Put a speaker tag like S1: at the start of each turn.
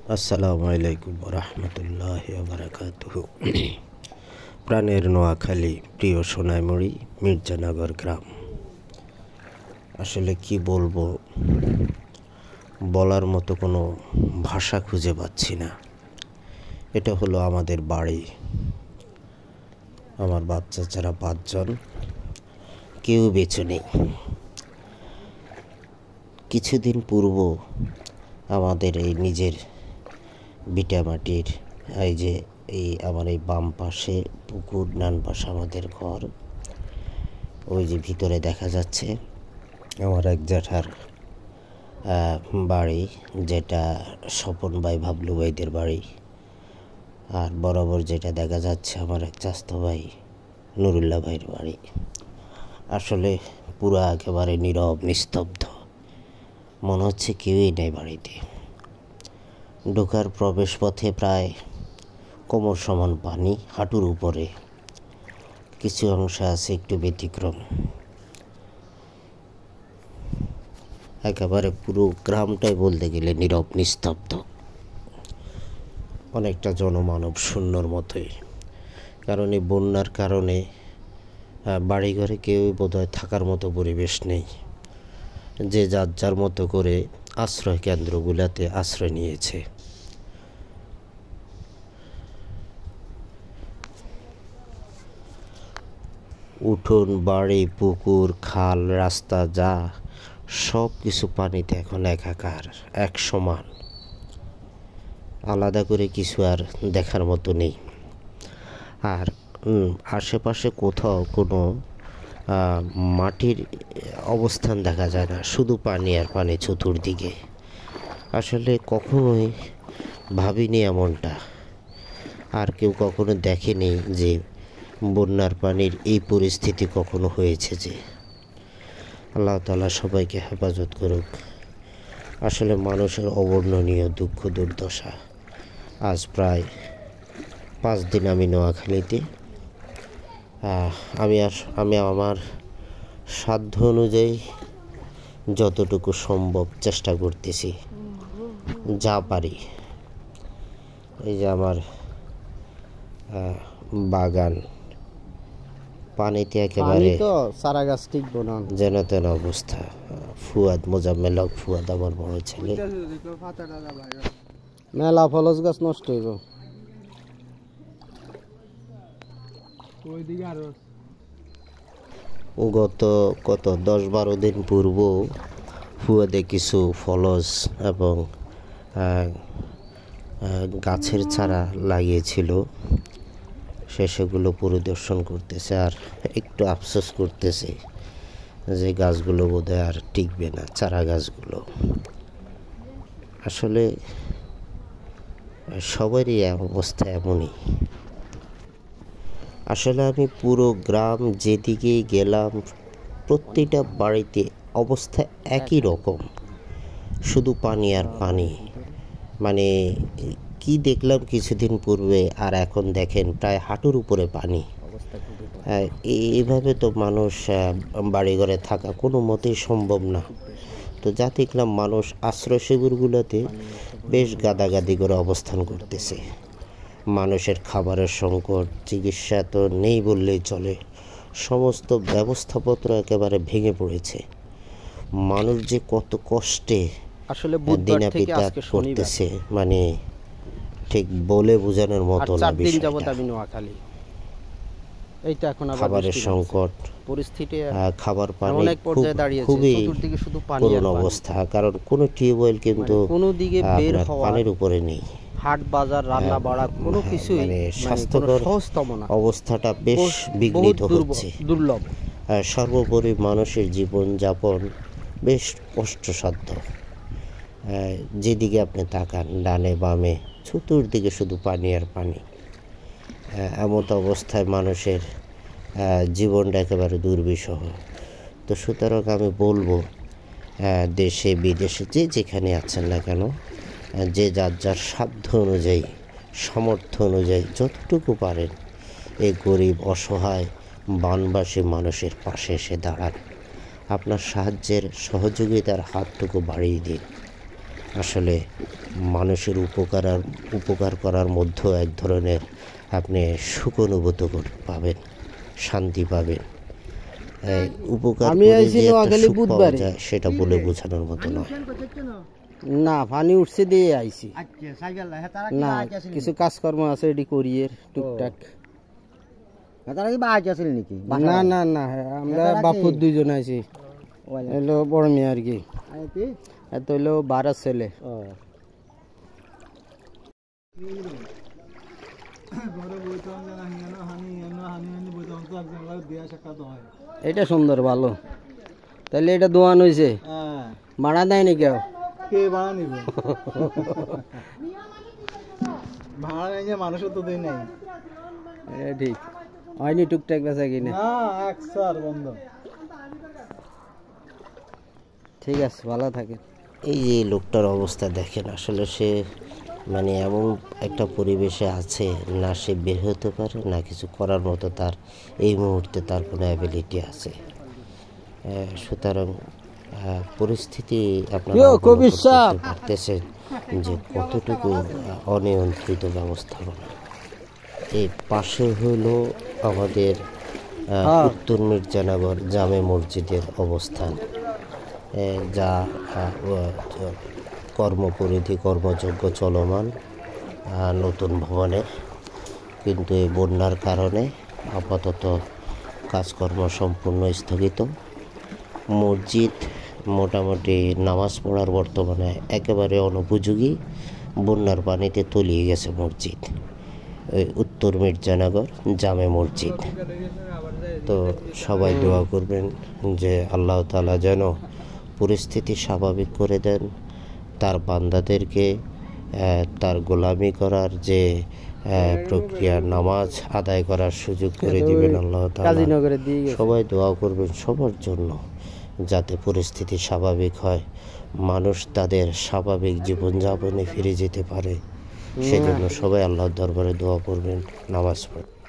S1: আসসালামু আলাইকুম রহমতুল্লাহি বারাকাতুহু। প্রাণের নোয়াখালী, প্রিয় সোনাইমুড়ি, মির্জানগর গ্রাম। আসলে কি বলবো, বলার মতো কোনো ভাষা খুঁজে পাচ্ছি না। এটা হলো আমাদের বাড়ি। আমার বাচ্চা ছাড়া 5 জন, কেউ বেঁচে নেই। কিছুদিন পূর্ব আমাদের এই নিজের ভিটামাটির এই আমার এই বাম পাশে পুকুর, ডান পাশে আমাদের ঘর, ওই যে ভিতরে দেখা যাচ্ছে আমার এক জ্যাঠার বাড়ি, যেটা স্বপন ভাই, ভাবলু ভাইদের বাড়ি। আর বরাবর যেটা দেখা যাচ্ছে আমার এক চাস্তো ভাই নুরুল্লাহ ভাইয়ের বাড়ি। আসলে পুরা একেবারে নীরব, নিস্তব্ধ, মনে হচ্ছে কেউই নেই বাড়িতে। ঢোকার প্রবেশ পথে প্রায় কোমর সমান পানি, হাঁটুর উপরে। কিছু অংশ আছে একটু ব্যতিক্রম। একেবারে পুরো গ্রামটাই বলতে গেলে নীরব, নিস্তব্ধ, অনেকটা জনমানব শূন্যর মতোই। কারণ এই বন্যার কারণে বাড়িঘরে কেউই বোধহয় থাকার মতো পরিবেশ নেই। যে যার যার মতো করে আশ্রয় কেন্দ্রগুলোতে আশ্রয় নিয়েছে। উঠোন, বাড়ি, পুকুর, খাল, রাস্তা, যা সব কিছু পানিতে এখন একাকার, এক সমান। আলাদা করে কিছু আর দেখার মতো নেই। আর আশেপাশে কোথাও কোনো মাটির অবস্থান দেখা যায় না, শুধু পানি আর পানি চতুর্দিকে। আসলে কখনোই ভাবিনি এমনটা, আর কেউ কখনো দেখেনি যে বন্যার পানির এই পরিস্থিতি কখনো হয়েছে। যে আল্লাহ তাআলা সবাইকে হেফাজত করুক। আসলে মানুষের অবর্ণনীয় দুঃখ দুর্দশা। আজ প্রায় 5 দিন আমি নোয়াখালীতে। আমি আমার সাধ্য অনুযায়ী যতটুকু সম্ভব চেষ্টা করতেছি, যা পারি। এই যে আমার বাগান পানিতে একেবারে
S2: সারা গাছ টিকবো না,
S1: যেন তেন অবস্থা। ফুয়াদ, মোজাম্মেল হক ফুয়াদ আমার বড় ছেলে।
S2: মেলা ফলস গাছ নষ্ট হইব।
S1: গত 10-12 দিন পূর্ব ফুয়াদে কিছু ফলস এবং গাছের চারা লাগিয়েছিল। সেগুলো পরিদর্শন করতেছে আর একটু আফসোস করতেছে যে গাছগুলো বোধহয় আর টিকবে না, চারা গাছগুলো। আসলে সবারই অবস্থা এমনই। আসলে আমি পুরো গ্রাম যেদিকেই গেলাম, প্রত্যেকটা বাড়িতে অবস্থা একই রকম, শুধু পানি আর পানি। মানে কি দেখলাম কিছুদিন পূর্বে আর এখন দেখেন প্রায় হাঁটুর উপরে পানি। এইভাবে তো মানুষ বাড়িঘরে থাকা কোনো মতেই সম্ভব না। তো যা দেখলাম, মানুষ আশ্রয় শিবিরগুলোতে বেশ গাদাগাদি করে অবস্থান করতেছে। মানুষের খাবারের সংকট, চিকিৎসা তো নেই বললেই চলে। সমস্ত ব্যবস্থাপত্র একেবারে ভেঙে পড়েছে। মানুষ যে কত কষ্টে
S2: আসলে
S1: দিনাপিতা করতেছে, মানে ঠিক বলে বোঝানোর মতো না। খাবারের সংকট, পরিস্থিতি, খাবার পানি খুবই করুণ অবস্থা। কারণ কোনো টিউবওয়েল কিন্তু পানির উপরে নেই।
S2: হাট বাজার, রান্না বাড়া কোনো কিছুই
S1: মানে স্বাস্থ্যকর অবস্থাটা বেশ বিঘ্নিত হচ্ছে,
S2: দুর্লভ।
S1: সর্বোপরি মানুষের জীবনযাপন বেশ কষ্টসাধ্য। যেদিকে আপনি তাকান, ডানে বামে চতুর্দিকে শুধু পানি আর পানি। এমত অবস্থায় মানুষের জীবনটা একেবারে দুর্বিষহ। তো সুতরাং আমি বলবো, দেশে বিদেশে যে যেখানে আছেন না কেন, যে যার যার সাধ্য অনুযায়ী, সামর্থ্য অনুযায়ী যতটুকু পারেন এই গরিব, অসহায়, বানবাসী মানুষের পাশে এসে দাঁড়ান। আপনার সাহায্যের, সহযোগিতার হাতটুকু বাড়িয়ে দিন। আসলে মানুষের উপকার করার মধ্যেও এক ধরনের আপনি সুখ অনুভূত পাবেন, শান্তি পাবেন। এই উপকার
S2: আমি
S1: করে
S2: আইছি
S1: যে একটা
S2: নোয়াখালী
S1: সুখ পাওয়া
S2: বুধবারে।
S1: যায় সেটা বলে বোঝানোর মতো নয়।
S2: না পানি উঠছে দিয়ে আইছি না, কিছু কাজকর্ম আছে এটি করিয়ে টুকটাক।
S3: তারা কি বাড়ি আসেন নাকি?
S2: না না না, আমরা বাপুর দুইজন আইছি, এলো বড় মেয়ে আর কি, এত হইলো 12 ছেলে। এটা সুন্দর ভালো, তাহলে এটা দোয়ান হয়েছে, ভাড়া দেয় নি কেউ?
S3: কে ভাড়া নিবে? ভাড়া নেই যে মানুষের তো দেয় নাই।
S2: এটা ঠিক হয়নি, টুকটাক বেচা কিনে।
S3: না, এক স্যার বন্ধ।
S2: ঠিক আছে, ভালো থাকে।
S1: এই যে লোকটার অবস্থা দেখেন, আসলে সে মানে এমন একটা পরিবেশে আছে, না সে বের হতে পারে, না কিছু করার মতো তার এই মুহূর্তে তার কোনো অ্যাবিলিটি আছে। সুতরাং পরিস্থিতি আপনারা
S2: ইয়ো,
S1: অবলম্বন
S2: কবির
S1: করতে
S2: সাহেব।
S1: পারতেছেন যে কতটুকু অনিয়ন্ত্রিত ব্যবস্থাপনা। এই পাশে হলো আমাদের উত্তর মির্জানগর জামে মসজিদের অবস্থান, যা কর্মপরিধি কর্মযজ্ঞ চলমান নতুন ভবনে, কিন্তু এই বন্যার কারণে আপাতত কাজকর্ম সম্পূর্ণ স্থগিত। মসজিদ মোটামুটি নামাজ পড়ার বর্তমানে একেবারে অনুপযোগী, বন্যার পানিতে তলিয়ে গেছে মসজিদ, ওই উত্তর মির্জানগর জামে মসজিদ। তো সবাই দোয়া করবেন যে আল্লাহ তাআলা যেন পরিস্থিতি স্বাভাবিক করে দেন, তার বান্দাদেরকে তার গোলামি করার যে প্রক্রিয়া, নামাজ আদায় করার সুযোগ করে দিবেন আল্লাহ তাআলা।
S2: কাজীনগরে দিয়ে গেছে।
S1: সবাই দোয়া করবেন সবার জন্য, যাতে পরিস্থিতি স্বাভাবিক হয়, মানুষ তাদের স্বাভাবিক জীবনযাপনে ফিরে যেতে পারে। সেজন্য সবাই আল্লাহর দরবারে দোয়া করবেন, নামাজ পড়বেন।